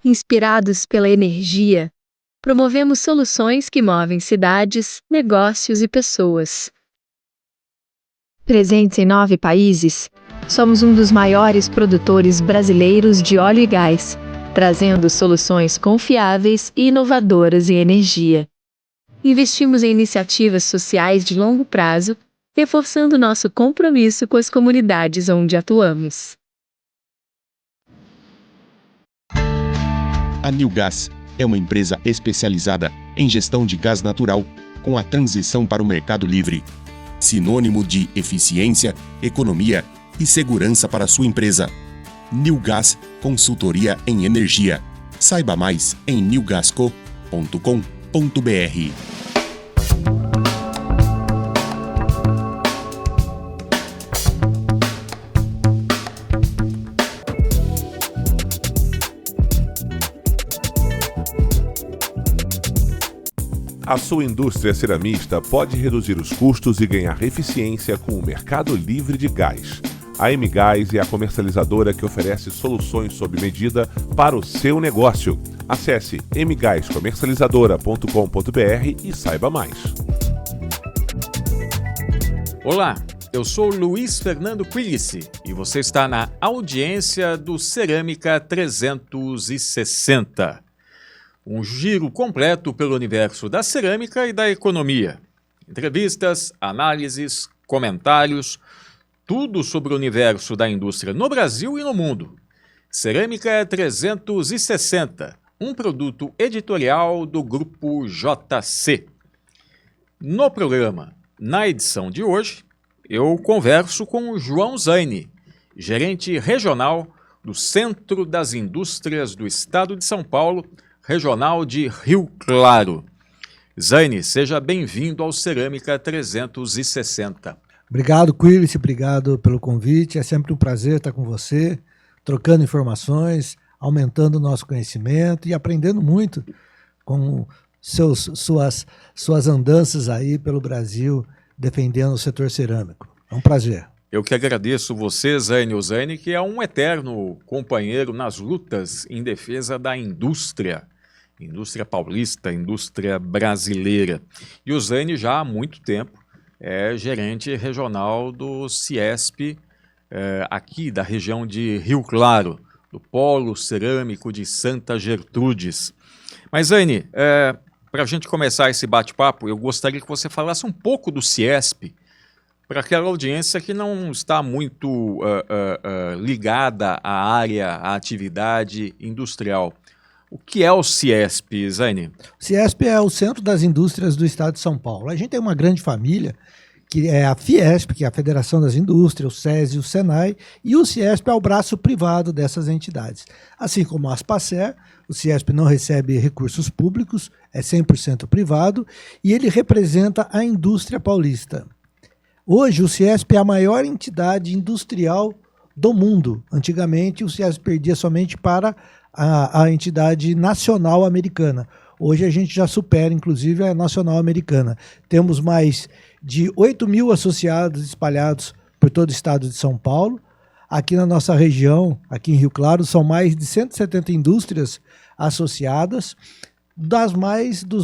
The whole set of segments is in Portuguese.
Inspirados pela energia, promovemos soluções que movem cidades, negócios e pessoas. Presentes em 9 países, somos um dos maiores produtores brasileiros de óleo e gás, trazendo soluções confiáveis e inovadoras em energia. Investimos em iniciativas sociais de longo prazo, reforçando nosso compromisso com as comunidades onde atuamos. A Newgas é uma empresa especializada em gestão de gás natural, com a transição para o mercado livre. Sinônimo de eficiência, economia e segurança para sua empresa. Newgas Consultoria em Energia. Saiba mais em newgasco.com.br. A sua indústria ceramista pode reduzir os custos e ganhar eficiência com o mercado livre de gás. A M-Gás é a comercializadora que oferece soluções sob medida para o seu negócio. Acesse mgascomercializadora.com.br e saiba mais. Olá, eu sou Luiz Fernando Quilici e você está na audiência do Cerâmica 360. Um giro completo pelo universo da cerâmica e da economia. Entrevistas, análises, comentários, tudo sobre o universo da indústria no Brasil e no mundo. Cerâmica 360, um produto editorial do Grupo JC. No programa, na edição de hoje, eu converso com o João Zaine, gerente regional do Centro das Indústrias do Estado de São Paulo, regional de Rio Claro. Zaine, seja bem-vindo ao Cerâmica 360. Obrigado, Quilici, obrigado pelo convite. É sempre um prazer estar com você, trocando informações, aumentando o nosso conhecimento e aprendendo muito com suas andanças aí pelo Brasil, defendendo o setor cerâmico. É um prazer. Eu que agradeço você, Zaine. O Zaine, que é um eterno companheiro nas lutas em defesa da indústria paulista, indústria brasileira. E o Zaine já há muito tempo é gerente regional do CIESP, aqui da região de Rio Claro, do Polo Cerâmico de Santa Gertrudes. Mas, Zaine, para a gente começar esse bate-papo, eu gostaria que você falasse um pouco do CIESP, para aquela audiência que não está muito ligada à área, à atividade industrial. O que é o CIESP, Zaine? O CIESP é o Centro das Indústrias do Estado de São Paulo. A gente tem uma grande família, que é a Fiesp, que é a Federação das Indústrias, o SESI, o SENAI, e o CIESP é o braço privado dessas entidades. Assim como a Aspacer, o CIESP não recebe recursos públicos, é 100% privado, e ele representa a indústria paulista. Hoje, o CIESP é a maior entidade industrial do mundo. Antigamente, o CIESP perdia somente para a entidade nacional americana. Hoje, a gente já supera, inclusive, a nacional americana. Temos mais de 8 mil associados espalhados por todo o estado de São Paulo. Aqui na nossa região, aqui em Rio Claro, são mais de 170 indústrias associadas dos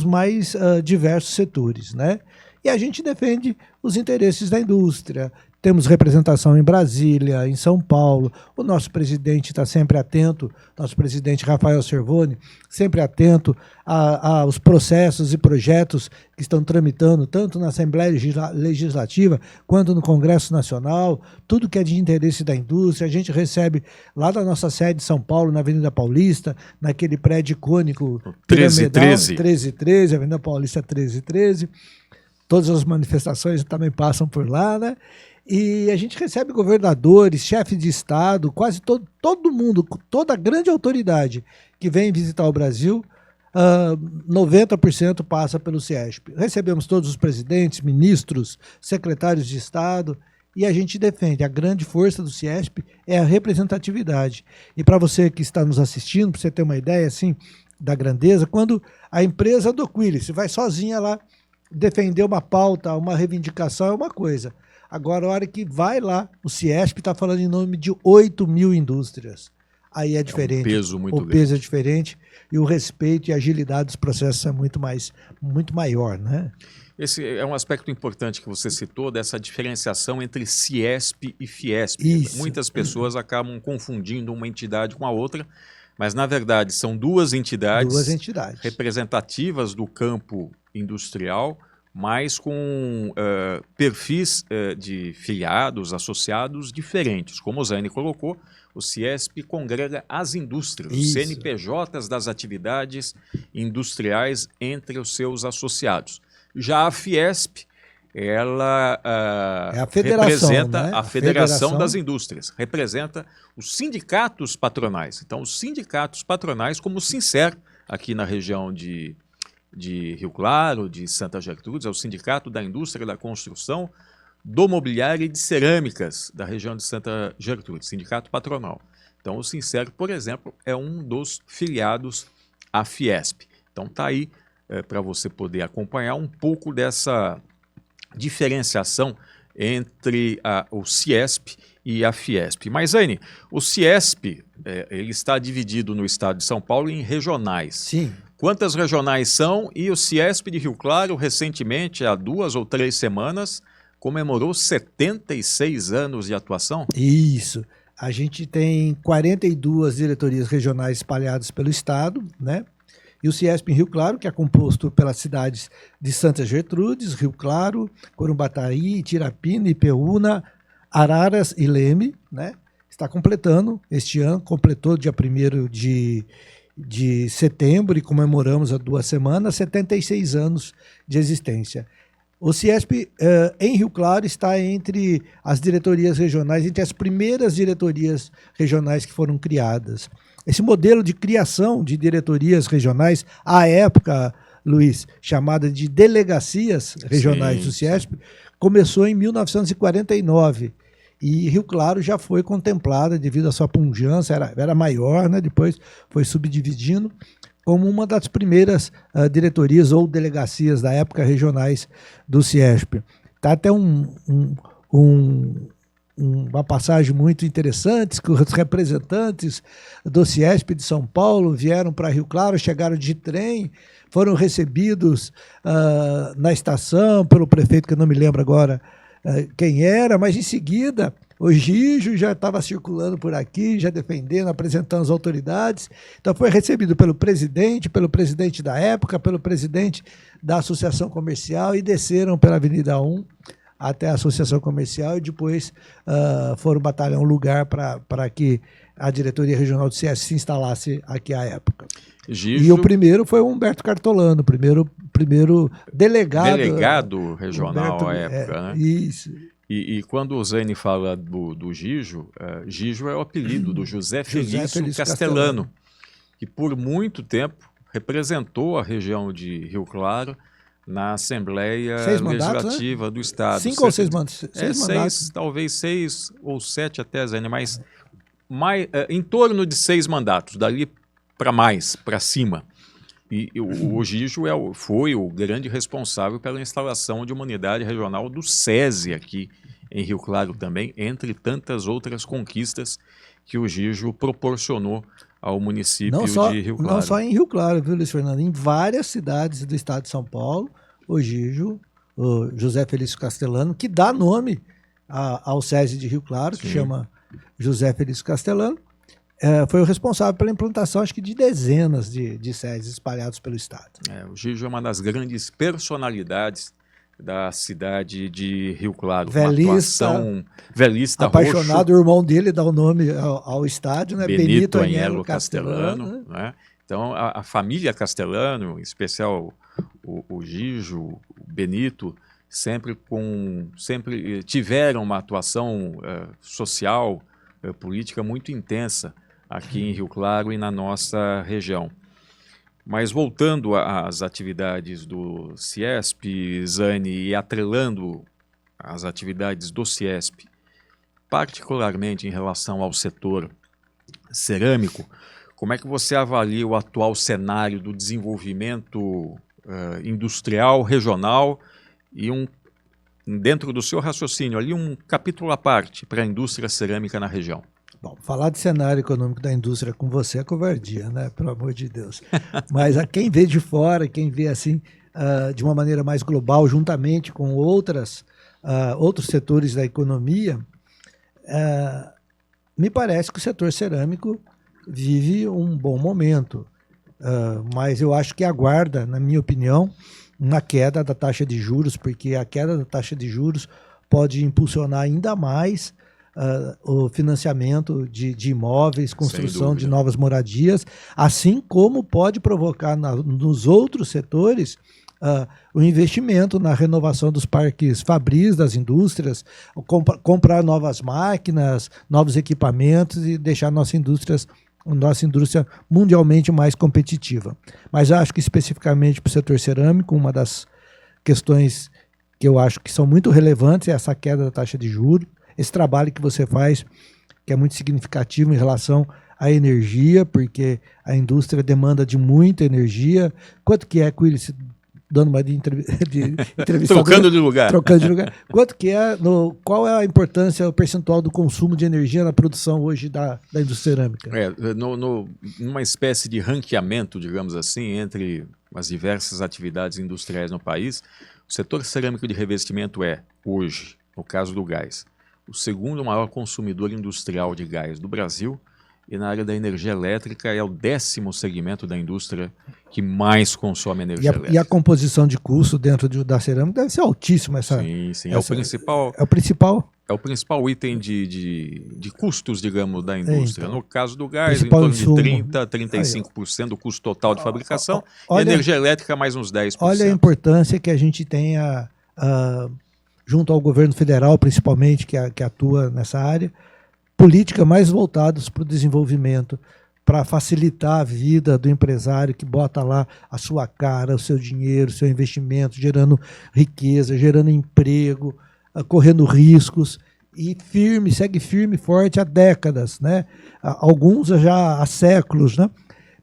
mais diversos setores, né? E a gente defende os interesses da indústria. Temos representação em Brasília, em São Paulo. O nosso presidente está sempre atento, nosso presidente Rafael Cervoni, sempre atento aos processos e projetos que estão tramitando, tanto na Assembleia Legislativa quanto no Congresso Nacional, tudo que é de interesse da indústria. A gente recebe lá da nossa sede de São Paulo, na Avenida Paulista, naquele prédio icônico 1313, Avenida Paulista 1313. Todas as manifestações também passam por lá, né? E a gente recebe governadores, chefes de estado, quase todo mundo, toda a grande autoridade que vem visitar o Brasil, 90% passa pelo CIESP. Recebemos todos os presidentes, ministros, secretários de estado, e a gente defende. A grande força do CIESP é a representatividade. E para você que está nos assistindo, para você ter uma ideia assim da grandeza, quando a empresa do Quilici vai sozinha lá defender uma pauta, uma reivindicação é uma coisa. Agora, a hora que vai lá, o CIESP está falando em nome de 8 mil indústrias. aí é diferente. peso muito o peso é diferente e o respeito e a agilidade dos processos é muito maior, né? Esse é um aspecto importante que você citou, dessa diferenciação entre CIESP e FIESP. Isso. Muitas pessoas acabam confundindo uma entidade com a outra, mas, na verdade, são duas entidades representativas do campo industrial, mas com perfis de filiados, associados diferentes. Como o Zaine colocou, o CIESP congrega as indústrias, os CNPJs das atividades industriais entre os seus associados. Já a Fiesp, ela é a federação, representa, né? a Federação das Indústrias, representa os sindicatos patronais. Então, os sindicatos patronais, como o Sincer, aqui na região de Rio Claro, de Santa Gertrudes, é o Sindicato da Indústria da Construção, do Mobiliário e de Cerâmicas da região de Santa Gertrudes, sindicato patronal. Então, o Sincer, por exemplo, é um dos filiados à Fiesp. Então, está aí para você poder acompanhar um pouco dessa diferenciação entre o CIESP e a Fiesp. Mas, Zaine, o CIESP ele está dividido no estado de São Paulo em regionais. Sim. Quantas regionais são? E o CIESP de Rio Claro, recentemente, há 2 ou 3 semanas, comemorou 76 anos de atuação? Isso. A gente tem 42 diretorias regionais espalhadas pelo estado, né? E o CIESP em Rio Claro, que é composto pelas cidades de Santa Gertrudes, Rio Claro, Corumbataí, Tirapina, Ipeúna, Araras e Leme, né? Está completando, este ano, completou dia 1º de setembro e comemoramos há 2 semanas, 76 anos de existência. O CIESP em Rio Claro está entre as diretorias regionais, entre as primeiras diretorias regionais que foram criadas. Esse modelo de criação de diretorias regionais, à época, Luiz, chamada de delegacias regionais do CIESP, começou em 1949. E Rio Claro já foi contemplada devido à sua pujança, era maior, né? Depois foi subdividindo, como uma das primeiras diretorias ou delegacias da época regionais do CIESP. Está até uma passagem muito interessante, que os representantes do CIESP de São Paulo vieram para Rio Claro, chegaram de trem, foram recebidos na estação pelo prefeito, que eu não me lembro agora quem era, mas em seguida o Gijo já estava circulando por aqui, já defendendo, apresentando as autoridades. Então foi recebido pelo presidente da época, pelo presidente da Associação Comercial e desceram pela Avenida 1 até a Associação Comercial e depois foram batalhar um lugar para que a diretoria regional do CS se instalasse aqui à época. Gijo... E o primeiro foi o Humberto Cartolano, primeiro delegado regional à época, né? Isso. E quando o Zaine fala do Gijo, Gijo é o apelido do José Felício Castellano, que por muito tempo representou a região de Rio Claro na Assembleia Legislativa do Estado. 5 ou 6 mandatos? 6, talvez 6 ou 7 até, Zaine, mas em torno de 6 mandatos, dali para cima. E o Gijo foi o grande responsável pela instalação de uma unidade regional do SESI aqui em Rio Claro também, entre tantas outras conquistas que o Gijo proporcionou ao município de Rio Claro. Não só em Rio Claro, viu, Luiz Fernando? Em várias cidades do estado de São Paulo, o Gijo, o José Felício Castellano, que dá nome ao SESI de Rio Claro, que chama José Felício Castellano, foi o responsável pela implantação, acho que de dezenas de SESIs espalhados pelo estado. O Gijo é uma das grandes personalidades da cidade de Rio Claro. Velhista apaixonado, roxo, o irmão dele dá o nome ao estádio, né? Benito Agnello Castellano. Né? Então, a família Castellano, em especial o Gijo, o Benito, sempre tiveram uma atuação social, política muito intensa aqui em Rio Claro e na nossa região. Mas voltando às atividades do CIESP, Zaine, e atrelando as atividades do CIESP, particularmente em relação ao setor cerâmico, como é que você avalia o atual cenário do desenvolvimento industrial, regional e dentro do seu raciocínio ali um capítulo à parte para a indústria cerâmica na região? Bom, falar de cenário econômico da indústria com você é covardia, né? Pelo amor de Deus. Mas a quem vê de fora, quem vê assim, de uma maneira mais global, juntamente com outros setores da economia, me parece que o setor cerâmico vive um bom momento. Mas eu acho que aguarda, na minha opinião, uma queda da taxa de juros, porque a queda da taxa de juros pode impulsionar ainda mais o financiamento de imóveis, construção de novas moradias, assim como pode provocar nos outros setores o investimento na renovação dos parques fabris das indústrias, comprar novas máquinas, novos equipamentos e deixar nossa indústria mundialmente mais competitiva. Mas eu acho que especificamente para o setor cerâmico, uma das questões que eu acho que são muito relevantes é essa queda da taxa de juros, esse trabalho que você faz, que é muito significativo em relação à energia, porque a indústria demanda de muita energia. Quanto que é, Quiris, dando uma de entrevista? Trocando de lugar. Quanto que é, qual é a importância, o percentual do consumo de energia na produção hoje da indústria cerâmica? Numa espécie de ranqueamento, digamos assim, entre as diversas atividades industriais no país, o setor cerâmico de revestimento é, hoje, no caso do gás, o segundo maior consumidor industrial de gás do Brasil, e na área da energia elétrica é o 10º segmento da indústria que mais consome energia elétrica. E a composição de custo dentro da cerâmica deve ser altíssima. Sim. É o principal item de custos, digamos, da indústria. Então, no caso do gás, em torno de 30% a 35% do custo total de fabricação. E a energia elétrica, mais uns 10%. Olha a importância que a gente tenha, junto ao governo federal, principalmente, que atua nessa área, políticas mais voltadas para o desenvolvimento, para facilitar a vida do empresário que bota lá a sua cara, o seu dinheiro, o seu investimento, gerando riqueza, gerando emprego, correndo riscos, e segue firme e forte há décadas, né? Alguns já há séculos, né?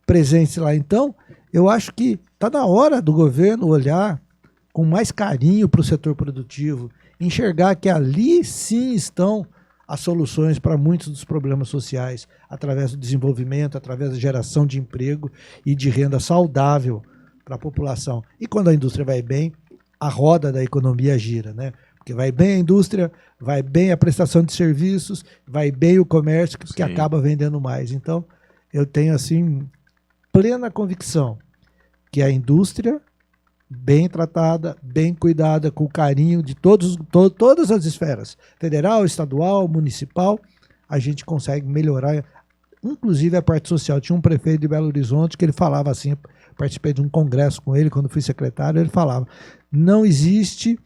Presentes lá. Então, eu acho que está na hora do governo olhar com mais carinho para o setor produtivo, enxergar que ali sim estão as soluções para muitos dos problemas sociais, através do desenvolvimento, através da geração de emprego e de renda saudável para a população. E quando a indústria vai bem, a roda da economia gira, né? Porque vai bem a indústria, vai bem a prestação de serviços, vai bem o comércio, que acaba vendendo mais. Então, eu tenho assim plena convicção que a indústria bem tratada, bem cuidada, com carinho de todas as esferas, federal, estadual, municipal, a gente consegue melhorar, inclusive a parte social. Tinha um prefeito de Belo Horizonte que ele falava assim, participei de um congresso com ele, quando fui secretário, ele falava, não existe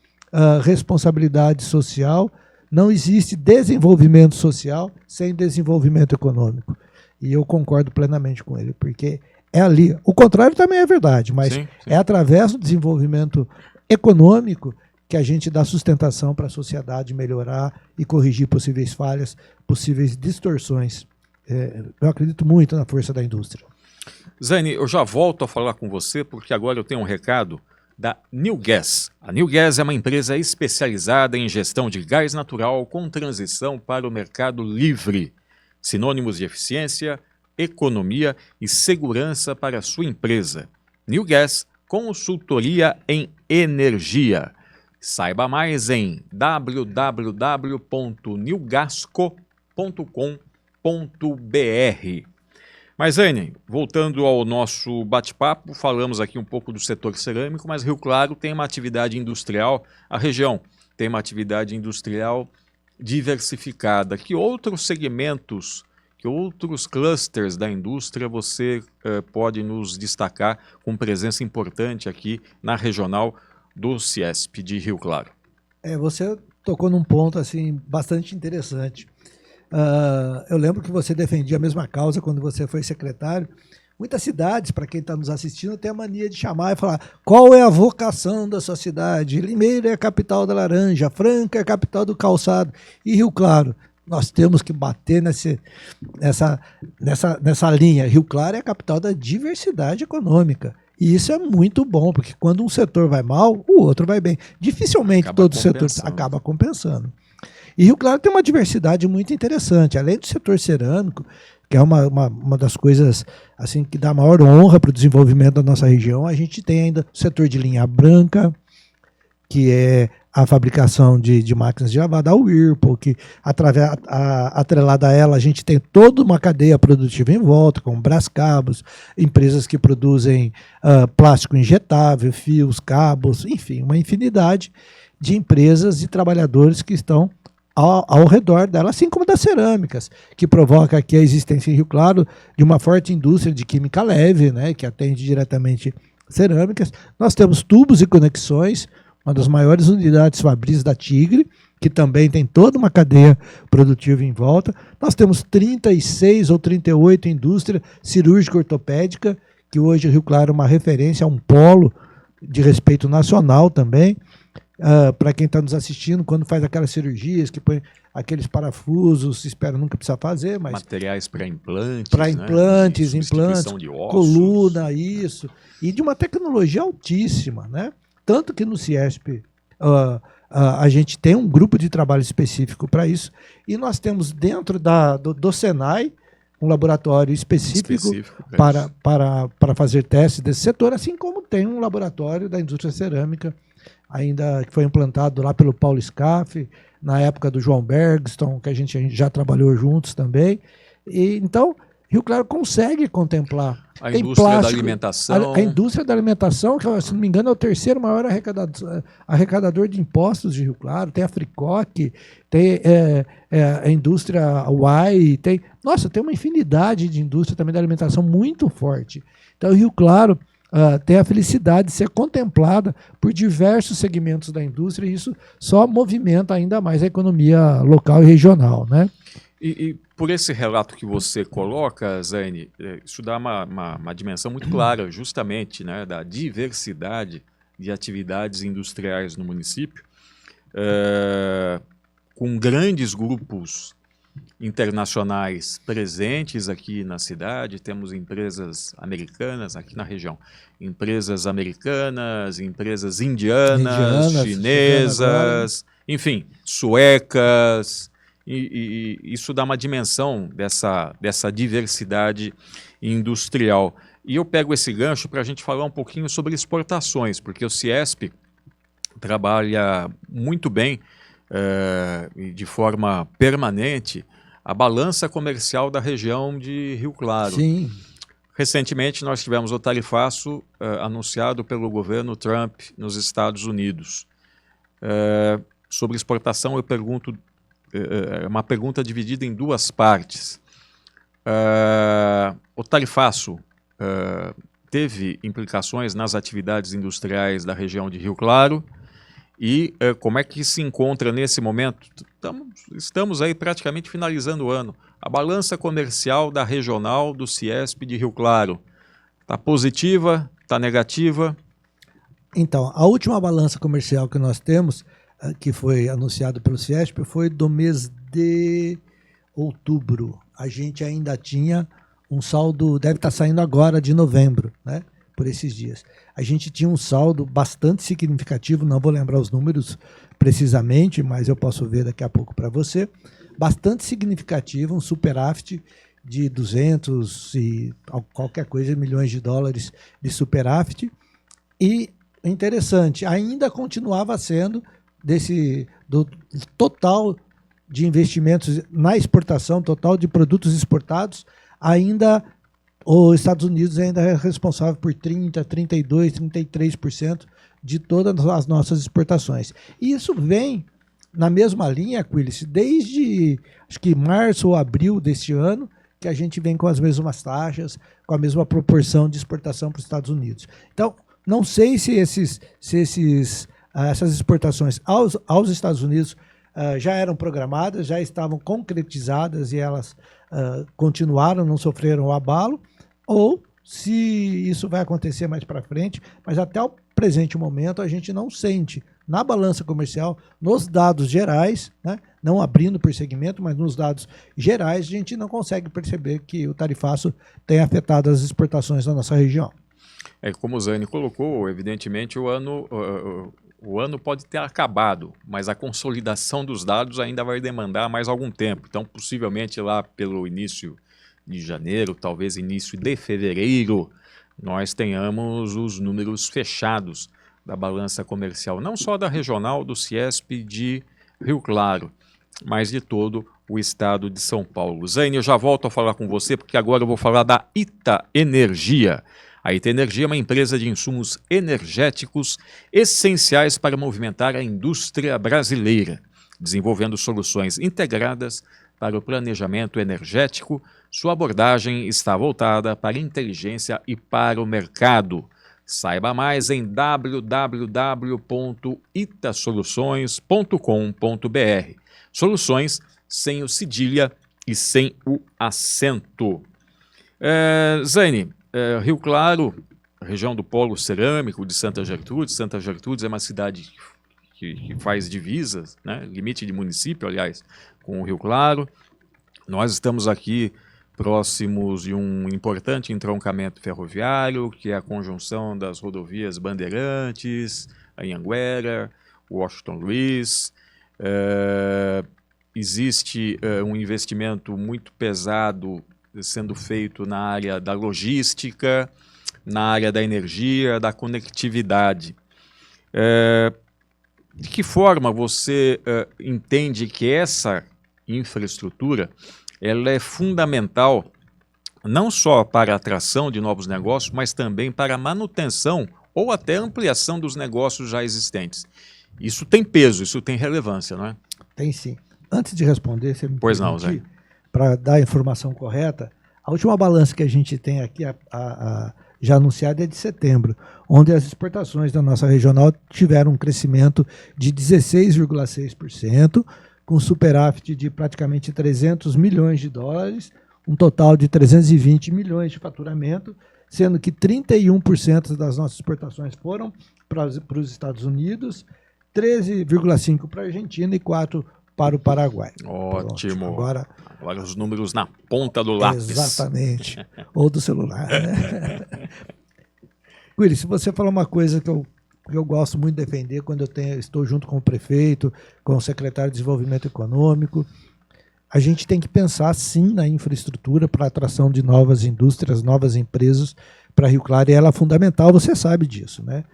responsabilidade social, não existe desenvolvimento social sem desenvolvimento econômico. E eu concordo plenamente com ele, porque é ali. O contrário também é verdade, mas sim. É através do desenvolvimento econômico que a gente dá sustentação para a sociedade melhorar e corrigir possíveis falhas, possíveis distorções. Eu acredito muito na força da indústria. Zaine, eu já volto a falar com você, porque agora eu tenho um recado da New Gas. A New Gas é uma empresa especializada em gestão de gás natural com transição para o mercado livre. Sinônimos de eficiência, economia e segurança para a sua empresa. New Gas, consultoria em energia. Saiba mais em www.newgasco.com.br. Mas, Zaine, voltando ao nosso bate-papo, falamos aqui um pouco do setor cerâmico, mas Rio Claro tem uma atividade industrial, a região tem uma atividade industrial diversificada. Que outros segmentos, que outros clusters da indústria você pode nos destacar com presença importante aqui na regional do Ciesp de Rio Claro? Você tocou num ponto assim, bastante interessante. Eu lembro que você defendia a mesma causa quando você foi secretário. Muitas cidades, para quem está nos assistindo, tem a mania de chamar e falar qual é a vocação da sua cidade. Limeira é a capital da laranja, Franca é a capital do calçado e Rio Claro. Nós temos que bater nessa linha. Rio Claro é a capital da diversidade econômica. E isso é muito bom, porque quando um setor vai mal, o outro vai bem. Dificilmente todo setor acaba compensando. E Rio Claro tem uma diversidade muito interessante. Além do setor cerâmico, que é uma das coisas assim que dá maior honra para o desenvolvimento da nossa região, a gente tem ainda o setor de linha branca, que é a fabricação de máquinas de lavar da Whirlpool, que atrelada a ela a gente tem toda uma cadeia produtiva em volta, com Brascabos, empresas que produzem plástico injetável, fios, cabos, enfim, uma infinidade de empresas e trabalhadores que estão ao redor dela, assim como das cerâmicas, que provoca aqui a existência em Rio Claro de uma forte indústria de química leve, né, que atende diretamente cerâmicas. Nós temos tubos e conexões, uma das maiores unidades fabris da Tigre, que também tem toda uma cadeia produtiva em volta. Nós temos 36 ou 38 indústrias cirúrgica ortopédica, que hoje Rio Claro é uma referência, é um polo de respeito nacional também. Para quem está nos assistindo, quando faz aquelas cirurgias que põe aqueles parafusos, espero nunca precisar fazer, mas materiais para implantes, implantes, de ossos, coluna, isso, e de uma tecnologia altíssima, né? Tanto que no CIESP a gente tem um grupo de trabalho específico para isso, e nós temos dentro do Senai um laboratório específico para fazer testes desse setor, assim como tem um laboratório da indústria cerâmica, ainda que foi implantado lá pelo Paulo Scaff, na época do João Bergston, que a gente já trabalhou juntos também. E, então, Rio Claro consegue contemplar. A indústria da alimentação. A indústria da alimentação, que, se não me engano, é o terceiro maior arrecadador de impostos de Rio Claro. Tem a Fricoque, tem a indústria Uai, tem uma infinidade de indústria também da alimentação muito forte. Então, Rio Claro tem a felicidade de ser contemplada por diversos segmentos da indústria, e isso só movimenta ainda mais a economia local e regional, né? E por esse relato que você coloca, Zaine, isso dá uma dimensão muito clara, justamente, né, da diversidade de atividades industriais no município, com grandes grupos internacionais presentes aqui na cidade. Temos empresas americanas aqui na região, empresas americanas, empresas indianas, chinesas, enfim, suecas, e isso dá uma dimensão dessa diversidade industrial. E eu pego esse gancho para a gente falar um pouquinho sobre exportações, porque o CIESP trabalha muito bem e de forma permanente a balança comercial da região de Rio Claro. Sim. Recentemente nós tivemos o tarifaço anunciado pelo governo Trump nos Estados Unidos. Sobre exportação eu pergunto, uma pergunta dividida em duas partes. O tarifaço teve implicações nas atividades industriais da região de Rio Claro? E como é que se encontra nesse momento? Estamos aí praticamente finalizando o ano. A balança comercial da regional do CIESP de Rio Claro está positiva? Está negativa? Então, a última balança comercial que nós temos, que foi anunciado pelo CIESP, foi do mês de outubro. A gente ainda tinha um saldo, deve estar saindo agora de novembro, né? Por esses dias. A gente tinha um saldo bastante significativo, não vou lembrar os números precisamente, mas eu posso ver daqui a pouco para você, bastante significativo, um superávit de 200 e qualquer coisa, milhões de dólares de superávit, e interessante, ainda continuava sendo do total de investimentos na exportação, total de produtos exportados, ainda os Estados Unidos ainda é responsável por 30%, 32%, 33% de todas as nossas exportações. E isso vem na mesma linha, Aquiles, desde acho que março ou abril deste ano, que a gente vem com as mesmas taxas, com a mesma proporção de exportação para os Estados Unidos. Então, não sei se essas exportações aos Estados Unidos já eram programadas, já estavam concretizadas e elas continuaram, não sofreram o abalo, ou se isso vai acontecer mais para frente, mas até o presente momento a gente não sente na balança comercial, nos dados gerais, né, não abrindo por segmento, mas nos dados gerais, a gente não consegue perceber que o tarifaço tem afetado as exportações da nossa região. Como o Zani colocou, evidentemente o ano pode ter acabado, mas a consolidação dos dados ainda vai demandar mais algum tempo. Então, possivelmente lá pelo início de janeiro, talvez início de fevereiro, nós tenhamos os números fechados da balança comercial, não só da regional do Ciesp de Rio Claro, mas de todo o estado de São Paulo. Zane, eu já volto a falar com você, porque agora eu vou falar da Ita Energia. A Ita Energia é uma empresa de insumos energéticos essenciais para movimentar a indústria brasileira, desenvolvendo soluções integradas para o planejamento energético. Sua abordagem está voltada para a inteligência e para o mercado. Saiba mais em www.itasoluções.com.br. Soluções sem o cedilha e sem o acento. Zane, Rio Claro, região do Polo Cerâmico de Santa Gertrudes. Santa Gertrudes é uma cidade que faz divisas, né? Limite de município, aliás, com o Rio Claro. Nós estamos aqui próximos de um importante entroncamento ferroviário, que é a conjunção das rodovias Bandeirantes, Anhanguera, Washington Luiz. Existe um investimento muito pesado sendo feito na área da logística, na área da energia, da conectividade. De que forma você entende que essa infraestrutura ela é fundamental não só para a atração de novos negócios, mas também para a manutenção ou até ampliação dos negócios já existentes? Isso tem peso, isso tem relevância, não é? Tem sim. Antes de responder, você me pois não, Zé. Para dar a informação correta, a última balança que a gente tem aqui já anunciada é de setembro, onde as exportações da nossa regional tiveram um crescimento de 16,6%, com superávit de praticamente 300 milhões de dólares, um total de 320 milhões de faturamento, sendo que 31% das nossas exportações foram para os Estados Unidos, 13,5% para a Argentina e 4% para o Paraguai. Ótimo. Agora os números na ponta do lápis. Exatamente. Ou do celular. Né? Willy, se você falar uma coisa que eu gosto muito de defender quando estou junto com o prefeito, com o secretário de Desenvolvimento Econômico, a gente tem que pensar sim na infraestrutura para a atração de novas indústrias, novas empresas para Rio Claro, e ela é fundamental, você sabe disso, né?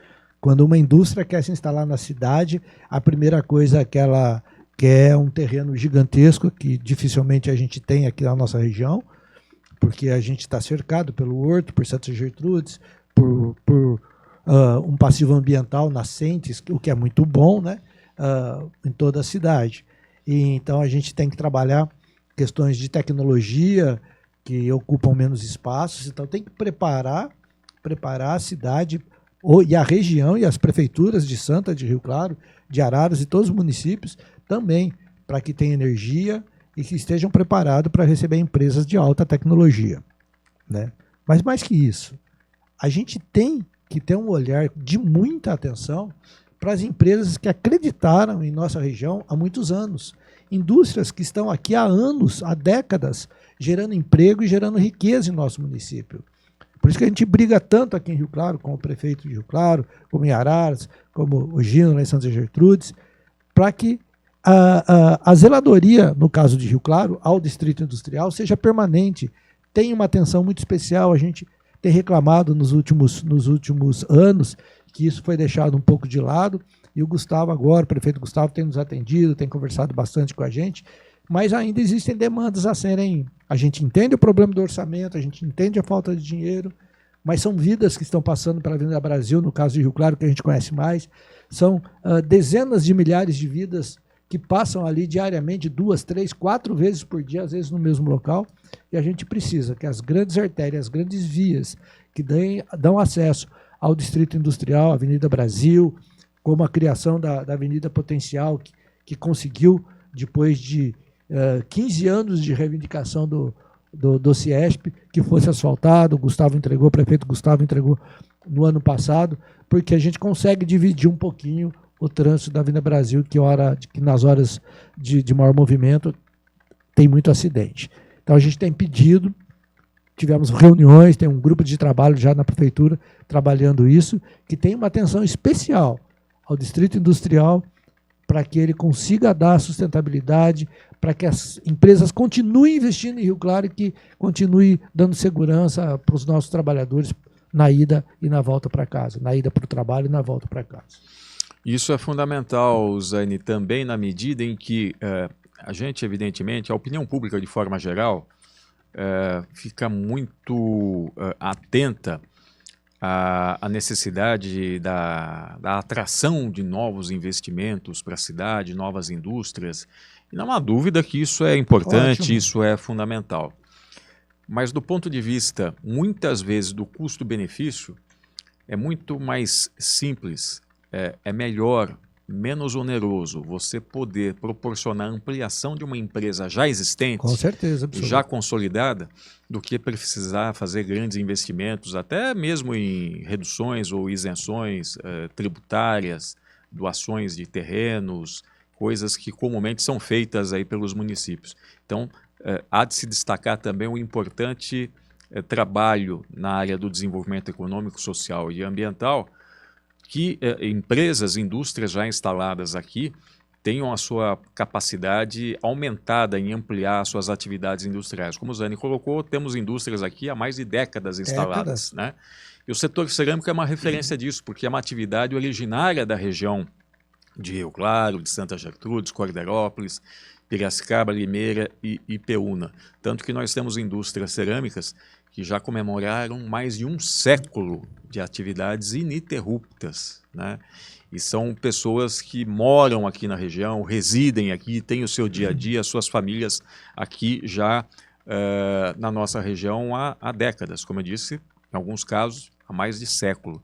Quando uma indústria quer se instalar na cidade, a primeira coisa que ela quer é um terreno gigantesco, que dificilmente a gente tem aqui na nossa região, porque a gente está cercado pelo Horto, por Santa Gertrudes, por um passivo ambiental nascente, o que é muito bom, né? Em toda a cidade. E, então a gente tem que trabalhar questões de tecnologia que ocupam menos espaços, então tem que preparar a cidade e a região e as prefeituras de Santa, de Rio Claro, de Araras e todos os municípios também, para que tenham energia e que estejam preparados para receber empresas de alta tecnologia, né? Mas mais que isso, a gente tem que ter um olhar de muita atenção para as empresas que acreditaram em nossa região há muitos anos. Indústrias que estão aqui há anos, há décadas, gerando emprego e gerando riqueza em nosso município. Por isso que a gente briga tanto aqui em Rio Claro, com o prefeito de Rio Claro, como em Araras, como o Gino lá em Santa Gertrudes, para que a zeladoria, no caso de Rio Claro, ao Distrito Industrial, seja permanente. Tem uma atenção muito especial, a gente tem reclamado nos últimos anos que isso foi deixado um pouco de lado, e o Gustavo agora, o prefeito Gustavo, tem nos atendido, tem conversado bastante com a gente, mas ainda existem demandas a serem... A gente entende o problema do orçamento, a gente entende a falta de dinheiro, mas são vidas que estão passando pela Avenida Brasil, no caso de Rio Claro, que a gente conhece mais, são dezenas de milhares de vidas que passam ali diariamente 2, 3, 4 vezes por dia, às vezes no mesmo local, e a gente precisa que as grandes artérias, as grandes vias que dão acesso ao Distrito Industrial, Avenida Brasil, como a criação da Avenida Potencial, que conseguiu, depois de 15 anos de reivindicação do Ciesp, que fosse asfaltado, o prefeito Gustavo entregou no ano passado, porque a gente consegue dividir um pouquinho o trânsito da Avenida Brasil, que nas horas de maior movimento tem muito acidente. Então a gente tem pedido tivemos reuniões, tem um grupo de trabalho já na prefeitura trabalhando isso, que tem uma atenção especial ao distrito industrial para que ele consiga dar sustentabilidade, para que as empresas continuem investindo em Rio Claro e que continue dando segurança para os nossos trabalhadores na ida e na volta para casa, na ida para o trabalho e na volta para casa. Isso é fundamental, Zaine, também na medida em que a gente, evidentemente, a opinião pública de forma geral, fica muito atenta à necessidade da atração de novos investimentos para a cidade, novas indústrias. E não há dúvida que isso é importante, ótimo, isso é fundamental. Mas do ponto de vista, muitas vezes, do custo-benefício, é muito mais simples, é melhor, menos oneroso você poder proporcionar a ampliação de uma empresa já existente, com certeza, já consolidada, do que precisar fazer grandes investimentos, até mesmo em reduções ou isenções tributárias, doações de terrenos, coisas que comumente são feitas aí pelos municípios. Então, há de se destacar também um importante trabalho na área do desenvolvimento econômico, social e ambiental, que empresas, indústrias já instaladas aqui tenham a sua capacidade aumentada em ampliar suas atividades industriais. Como o Zaine colocou, temos indústrias aqui há mais de décadas instaladas, né? E o setor cerâmico é uma referência disso, porque é uma atividade originária da região de Rio Claro, de Santa Gertrudes, Corderópolis, Piracicaba, Limeira e Ipeúna. Tanto que nós temos indústrias cerâmicas que já comemoraram mais de um século de atividades ininterruptas, né? E são pessoas que moram aqui na região, residem aqui, têm o seu dia a dia, suas famílias aqui já na nossa região há décadas, como eu disse, em alguns casos há mais de século.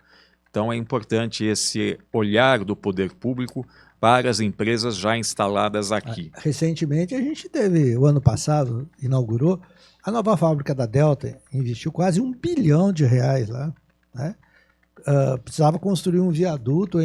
Então é importante esse olhar do poder público para as empresas já instaladas aqui. Recentemente a gente teve, o ano passado, inaugurou a nova fábrica da Delta, investiu quase R$1 bilhão lá, né? Precisava construir um viaduto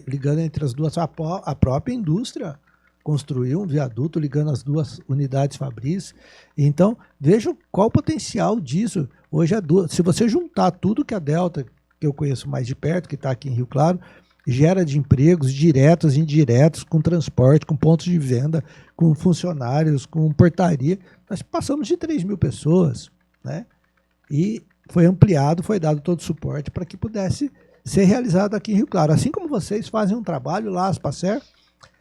ligando entre as duas, a própria indústria construiu um viaduto ligando as duas unidades fabris. Então, vejam qual o potencial disso. Hoje, se você juntar tudo que a Delta, que eu conheço mais de perto, que está aqui em Rio Claro, gera de empregos diretos e indiretos, com transporte, com pontos de venda, com funcionários, com portaria. Nós passamos de 3 mil pessoas, né? E foi ampliado, foi dado todo o suporte para que pudesse ser realizado aqui em Rio Claro. Assim como vocês fazem um trabalho lá, Aspacer,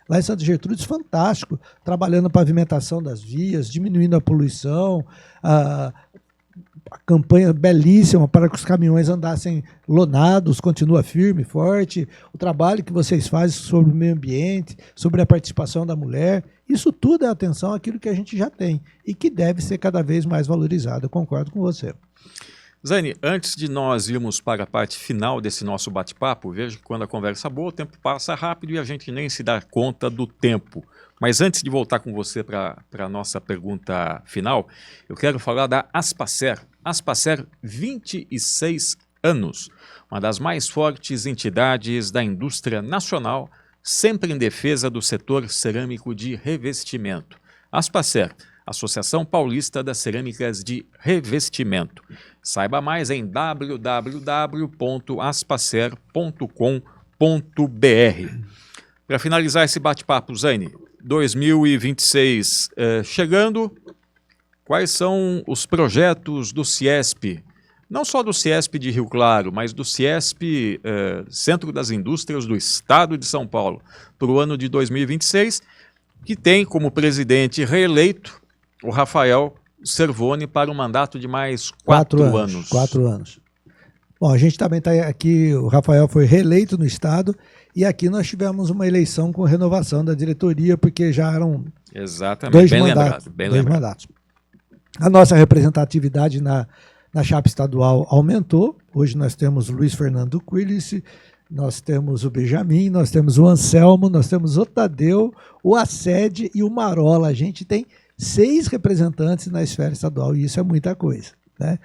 lá em Santa Gertrudes, fantástico, trabalhando a pavimentação das vias, diminuindo a poluição, a campanha belíssima para que os caminhões andassem lonados, continua firme, forte, o trabalho que vocês fazem sobre o meio ambiente, sobre a participação da mulher, isso tudo é atenção àquilo que a gente já tem e que deve ser cada vez mais valorizado. Eu concordo com você. Zaine, antes de nós irmos para a parte final desse nosso bate-papo, vejo que quando a conversa é boa, o tempo passa rápido e a gente nem se dá conta do tempo. Mas antes de voltar com você para a nossa pergunta final, eu quero falar da Aspacer. Aspacer, 26 anos, uma das mais fortes entidades da indústria nacional, sempre em defesa do setor cerâmico de revestimento. Aspacer, Associação Paulista das Cerâmicas de Revestimento. Saiba mais em www.aspacer.com.br. Para finalizar esse bate-papo, Zaine, 2026 chegando, quais são os projetos do CIESP? Não só do CIESP de Rio Claro, mas do CIESP, Centro das Indústrias do Estado de São Paulo, para o ano de 2026, que tem como presidente reeleito o Rafael Servoni para um mandato de mais 4 anos. 4 anos. Bom, a gente também está aqui, o Rafael foi reeleito no Estado, e aqui nós tivemos uma eleição com renovação da diretoria, porque já eram exatamente, bem lembrado. Mandatos. A nossa representatividade na chapa estadual aumentou. Hoje nós temos o Luiz Fernando Quillis, nós temos o Benjamin, nós temos o Anselmo, nós temos o Tadeu, o Acede e o Marola. A gente tem 6 representantes na esfera estadual, e isso é muita coisa, né?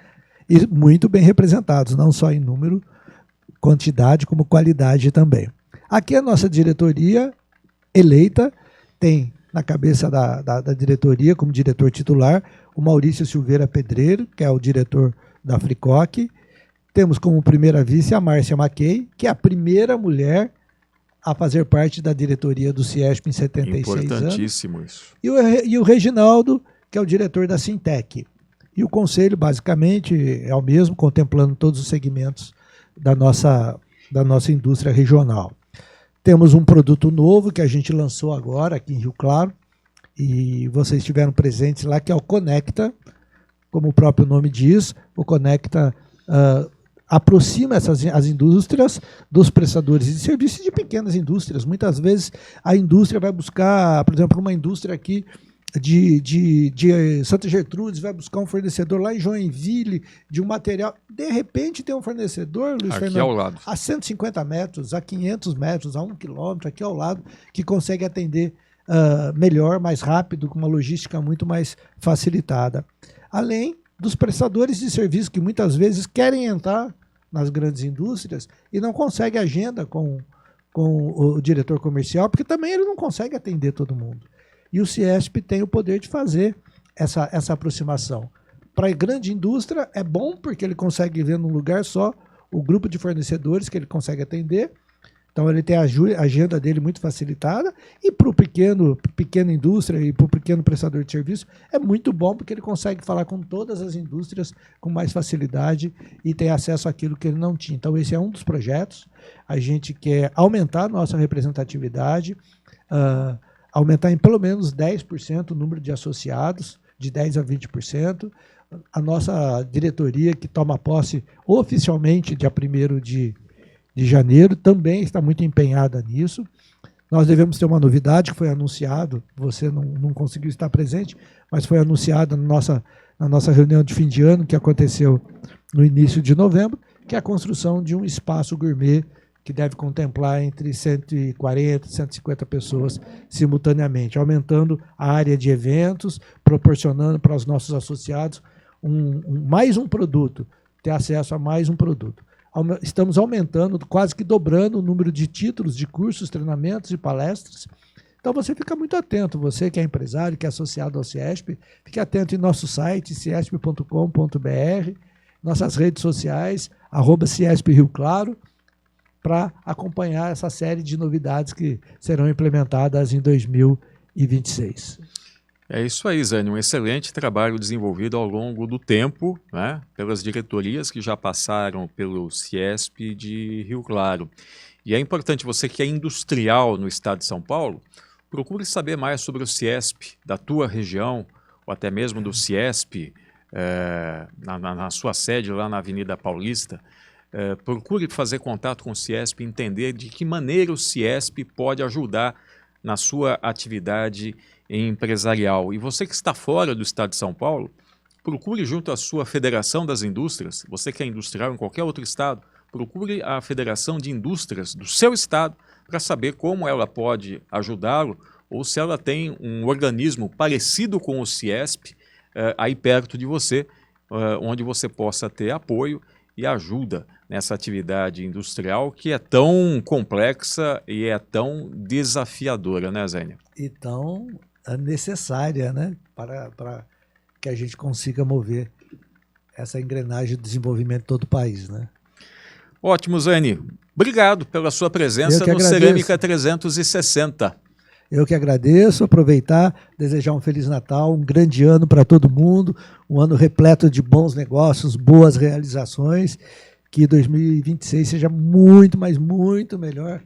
E muito bem representados, não só em número, quantidade, como qualidade também. Aqui a nossa diretoria eleita tem na cabeça da diretoria, como diretor titular, o Maurício Silveira Pedreiro, que é o diretor da Fricoc. Temos como primeira vice a Márcia Mackey, que é a primeira mulher a fazer parte da diretoria do CIESP em 76 anos. Importantíssimo isso. E o Reginaldo, que é o diretor da Sintec. E o conselho, basicamente, é o mesmo, contemplando todos os segmentos da nossa indústria regional. Temos um produto novo que a gente lançou agora aqui em Rio Claro, e vocês estiveram presentes lá, que é o Conecta. Como o próprio nome diz, o Conecta aproxima as indústrias dos prestadores de serviços de pequenas indústrias. Muitas vezes a indústria vai buscar, por exemplo, uma indústria aqui de Santa Gertrudes vai buscar um fornecedor lá em Joinville de um material. De repente tem um fornecedor, Luiz Aqui Fernando, ao lado. a 150 metros, a 500 metros, a 1 quilômetro, aqui ao lado, que consegue atender melhor, mais rápido, com uma logística muito mais facilitada. Além dos prestadores de serviço que muitas vezes querem entrar nas grandes indústrias e não conseguem agenda com o diretor comercial, porque também ele não consegue atender todo mundo. E o CIESP tem o poder de fazer essa aproximação. Para a grande indústria é bom, porque ele consegue ver num lugar só o grupo de fornecedores que ele consegue atender. Então ele tem a agenda dele muito facilitada. E para o pequena indústria e para o pequeno prestador de serviço é muito bom, porque ele consegue falar com todas as indústrias com mais facilidade e tem acesso àquilo que ele não tinha. Então esse é um dos projetos. A gente quer aumentar a nossa representatividade, aumentar em pelo menos 10% o número de associados, de 10% a 20%. A nossa diretoria, que toma posse oficialmente dia 1º de janeiro, também está muito empenhada nisso. Nós devemos ter uma novidade que foi anunciado, você não conseguiu estar presente, mas foi anunciada na nossa reunião de fim de ano, que aconteceu no início de novembro, que é a construção de um espaço gourmet que deve contemplar entre 140 e 150 pessoas simultaneamente, aumentando a área de eventos, proporcionando para os nossos associados mais um produto, ter acesso a mais um produto. Estamos aumentando, quase que dobrando o número de títulos, de cursos, treinamentos e palestras. Então você fica muito atento, você que é empresário, que é associado ao CIESP, fique atento em nosso site, ciesp.com.br, nossas redes sociais, @CIESP Rio Claro, para acompanhar essa série de novidades que serão implementadas em 2026. É isso aí, Zânio. Um excelente trabalho desenvolvido ao longo do tempo, né, pelas diretorias que já passaram pelo CIESP de Rio Claro. E é importante, você que é industrial no estado de São Paulo, procure saber mais sobre o CIESP da tua região, ou até mesmo do CIESP, na sua sede lá na Avenida Paulista. Procure fazer contato com o CIESP e entender de que maneira o CIESP pode ajudar na sua atividade empresarial. E você que está fora do estado de São Paulo, procure junto à sua Federação das Indústrias, você que é industrial em qualquer outro estado, procure a Federação de Indústrias do seu estado para saber como ela pode ajudá-lo ou se ela tem um organismo parecido com o CIESP aí perto de você, onde você possa ter apoio e ajuda nessa atividade industrial que é tão complexa e é tão desafiadora, né, Zênia? E tão necessária, né, para que a gente consiga mover essa engrenagem de desenvolvimento de todo o país, né? Ótimo, Zênia. Obrigado pela sua presença no Cerâmica 360. Eu que agradeço, aproveitar, desejar um Feliz Natal, um grande ano para todo mundo, um ano repleto de bons negócios, boas realizações, que 2026 seja muito, mas muito melhor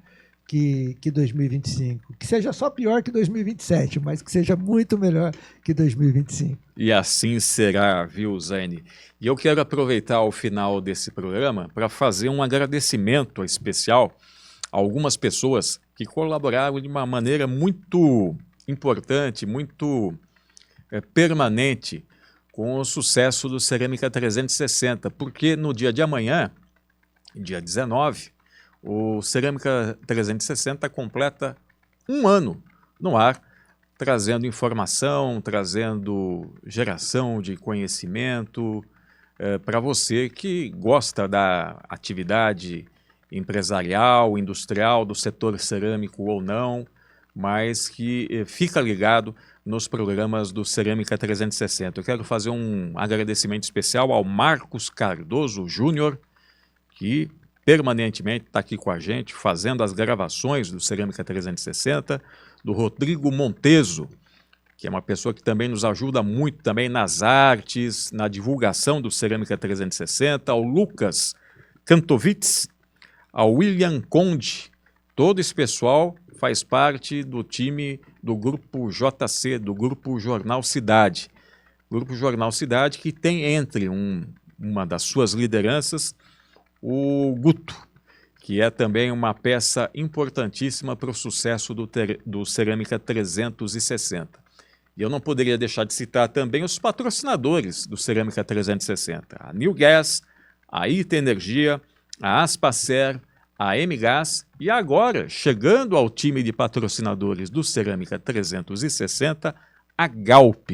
que 2025. Que seja só pior que 2027, mas que seja muito melhor que 2025. E assim será, viu, Zene? E eu quero aproveitar o final desse programa para fazer um agradecimento especial a algumas pessoas que colaboraram de uma maneira muito importante, muito permanente com o sucesso do Cerâmica 360, porque no dia de amanhã, dia 19, o Cerâmica 360 completa um ano no ar, trazendo informação, trazendo geração de conhecimento para você que gosta da atividade empresarial, industrial, do setor cerâmico ou não, mas que fica ligado nos programas do Cerâmica 360. Eu quero fazer um agradecimento especial ao Marcos Cardoso Júnior, que permanentemente está aqui com a gente, fazendo as gravações do Cerâmica 360, do Rodrigo Monteso, que é uma pessoa que também nos ajuda muito também nas artes, na divulgação do Cerâmica 360, ao Lucas Kantovitz, ao William Conde. Todo esse pessoal faz parte do time do Grupo JC, do Grupo Jornal Cidade. Grupo Jornal Cidade que tem entre uma das suas lideranças o Guto, que é também uma peça importantíssima para o sucesso do Cerâmica 360. E eu não poderia deixar de citar também os patrocinadores do Cerâmica 360. A New Gas, a Ita Energia, a Aspacer, a M-Gás e agora, chegando ao time de patrocinadores do Cerâmica 360, a Galp.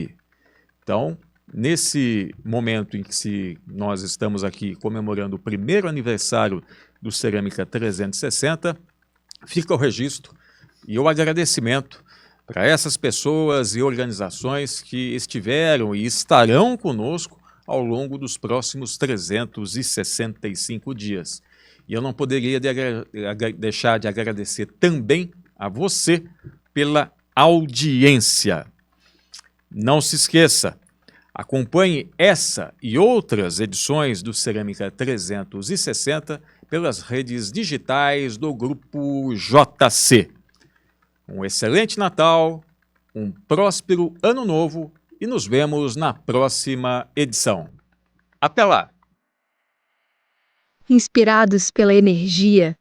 Então, nesse momento em que nós estamos aqui comemorando o primeiro aniversário do Cerâmica 360, fica o registro e o agradecimento para essas pessoas e organizações que estiveram e estarão conosco ao longo dos próximos 365 dias. E eu não poderia deixar de agradecer também a você pela audiência. Não se esqueça, acompanhe essa e outras edições do Cerâmica 360 pelas redes digitais do Grupo JC. Um excelente Natal, um próspero Ano Novo e nos vemos na próxima edição. Até lá! Inspirados pela energia,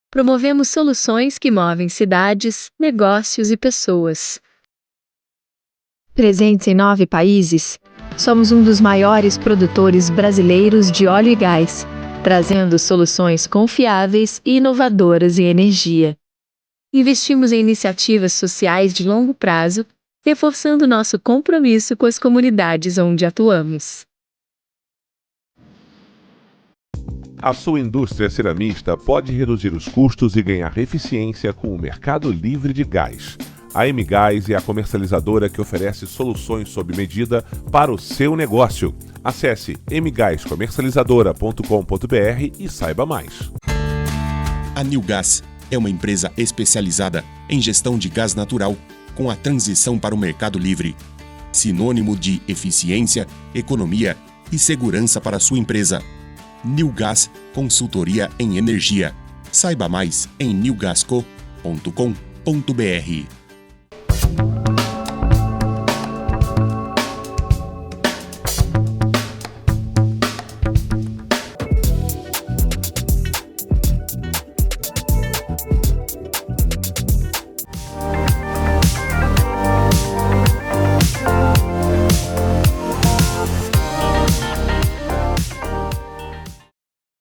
promovemos soluções que movem cidades, negócios e pessoas. Presentes em 9 países, somos um dos maiores produtores brasileiros de óleo e gás, trazendo soluções confiáveis e inovadoras em energia. Investimos em iniciativas sociais de longo prazo, reforçando nosso compromisso com as comunidades onde atuamos. A sua indústria ceramista pode reduzir os custos e ganhar eficiência com o mercado livre de gás. A M-Gás é a comercializadora que oferece soluções sob medida para o seu negócio. Acesse mgascomercializadora.com.br e saiba mais. A New Gas é uma empresa especializada em gestão de gás natural com a transição para o mercado livre, sinônimo de eficiência, economia e segurança para a sua empresa. New Gas Consultoria em Energia. Saiba mais em newgasco.com.br.